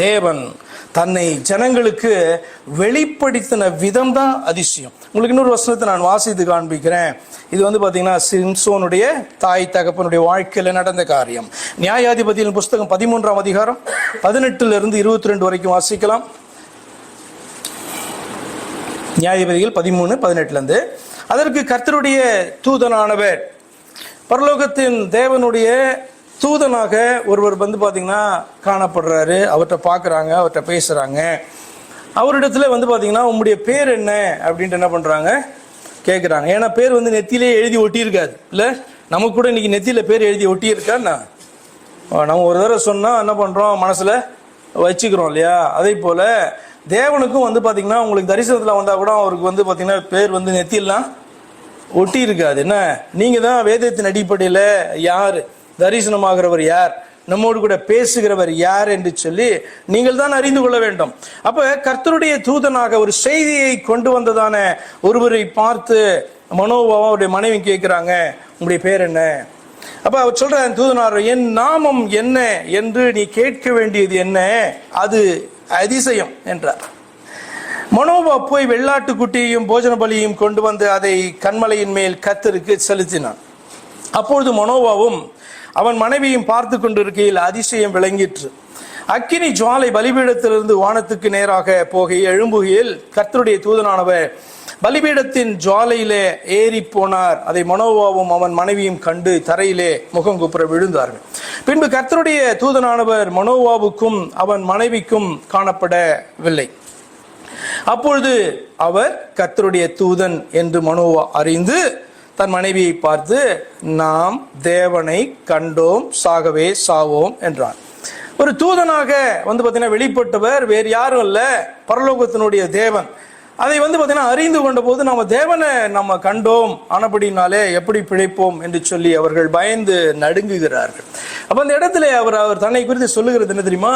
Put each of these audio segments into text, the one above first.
தேவன் தன்னை ஜனங்களுக்கு வெளிப்படுத்தின விதம் தான் அதிசயம். உங்களுக்கு இன்னொரு வசனத்தை நான் வாசித்து காண்பிக்கிறேன். இது பாத்தீங்கன்னா சிம்சோனுடைய தாய் தகப்பனுடைய வாழ்க்கையில நடந்த காரியம். நியாயாதிபதியின் புஸ்தகம் 13ஆம் அதிகாரம் 18 இருந்து 22 வரைக்கும் வாசிக்கலாம். நியாயாதிபதிகள் 13:18. அதற்கு கர்த்தருடைய தூதனானவர், பரலோகத்தின் தேவனுடைய தூதனாக ஒருவர் பாத்தீங்கன்னா காணப்படுறாரு. அவர்கிட்ட பாக்குறாங்க, அவர்கிட்ட பேசுறாங்க. அவரிடத்துல பாத்தீங்கன்னா உங்களுடைய பேர் என்ன அப்படின்ட்டு என்ன பண்றாங்க கேட்குறாங்க. ஏன்னா பேர் நெத்தியிலே எழுதி ஒட்டி இருக்காது இல்ல. நமக்கு கூட இன்னைக்கு நெத்தியில பேர் எழுதி ஒட்டி இருக்கான்னா நம்ம ஒரு தடவை சொன்னா என்ன பண்றோம், மனசுல வச்சுக்கிறோம் இல்லையா. அதே போல தேவனுக்கும் பாத்தீங்கன்னா உங்களுக்கு தரிசனத்துல வந்தா கூட அவருக்கு பாத்தீங்கன்னா பேர் நெத்தியெல்லாம் ஒட்டி இருக்காது. என்ன, நீங்க தான் வேதத்தின் அடிப்படையில யாரு, தரிசனமாகிறவர் யார், நம்மோடு கூட பேசுகிறவர் யார் என்று சொல்லி நீங்கள் தான் அறிந்து கொள்ள வேண்டும். அப்ப கர்த்தருடைய தூதனாக ஒரு செய்தியை கொண்டு வந்ததான ஒருவரை பார்த்து மனோபாவும் அவருடைய மனைவி கேட்கிறாங்க, உங்களுடைய பேர் என்ன? அப்ப அவர் சொல்ற தூதனார், என் நாமம் என்ன என்று நீ கேட்க வேண்டியது என்ன, அது அதிசயம் என்றார். மனோபா போய் வெள்ளாட்டுக்குட்டியையும் போஜன பலியையும் கொண்டு வந்து அதை கன்மலையின் மேல் கர்த்தருக்கு செலுத்தினான். அப்பொழுது மனோபாவும் அவன் மனைவியும் பார்த்து கொண்டிருக்கையில் அதிசயம் விளங்கிற்று. அக்கினி ஜுவாலை பலிபீடத்திலிருந்து வானத்துக்கு நேராக எழும்புகையில் கர்த்தருடைய தூதனானவர் பலிபீடத்தின் ஜுவாலையிலே ஏறி போனார். அதை மனோபாவும் அவன் மனைவியும் கண்டு தரையிலே முகங்குப்புற விழுந்தார்கள். பின்பு கர்த்தருடைய தூதனானவர் மனோபாவுக்கும் அவன் மனைவிக்கும் காணப்படவில்லை. அப்பொழுது அவர் கர்த்தருடைய தூதன் என்று மனோவா அறிந்து தன் மனைவியை பார்த்து, நாம் தேவனை கண்டோம், சாகவே சாவோம் என்றான். ஒரு தூதனாக பாத்தீங்கன்னா வெளிப்பட்டவர் வேறு யாரும் அல்ல, பரலோகத்தினுடைய தேவன். அதை பாத்தீங்கன்னா அறிந்து கொண்ட போது நம்ம தேவனை நம்ம கண்டோம், ஆனபடினாலே எப்படி பிழைப்போம் என்று சொல்லி அவர்கள் பயந்து நடுங்குகிறார்கள். அப்ப அந்த இடத்துல அவர் தன்னை குறித்து சொல்லுகிறது என்ன தெரியுமா,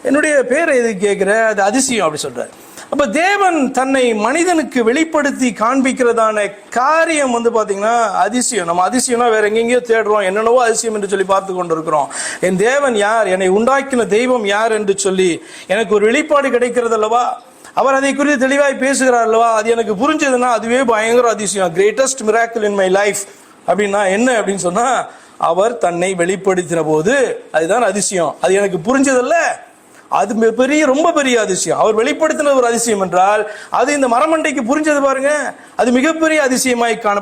என்னுடைய பேரை எது கேட்கிற, அது அதிசயம் அப்படி சொல்றாரு. அப்ப தேவன் தன்னை மனிதனுக்கு வெளிப்படுத்தி காண்பிக்கிறதான காரியம் பாத்தீங்கன்னா அதிசயம். நம்ம அதிசயம்னா வேற எங்கெங்கயோ தேடுறோம், என்னென்னவோ அதிசயம் என்று சொல்லி பார்த்து கொண்டிருக்கிறோம். என் தேவன் யார், என்னை உண்டாக்கின தெய்வம் யார் என்று சொல்லி எனக்கு ஒரு வெளிப்பாடு கிடைக்கிறது அல்லவா, அவர் அதை குறித்து தெளிவாய் பேசுகிறார் அல்லவா, அது எனக்கு புரிஞ்சதுன்னா அதுவே பயங்கர அதிசயம். Greatest miracle in my life அப்படின்னா என்ன அப்படின்னு சொன்னா, அவர் தன்னை வெளிப்படுத்தின போது அதுதான் அதிசயம். அது எனக்கு புரிஞ்சதல்ல, அது ரொம்ப பெரிய அதிசயம். அவர் வெளிப்படுத்தின ஒரு அதிசயம் என்றால் அது இந்த மரமண்டைக்கு புரிஞ்சது பாருங்க, அது மிகப்பெரிய அதிசயமாய் காண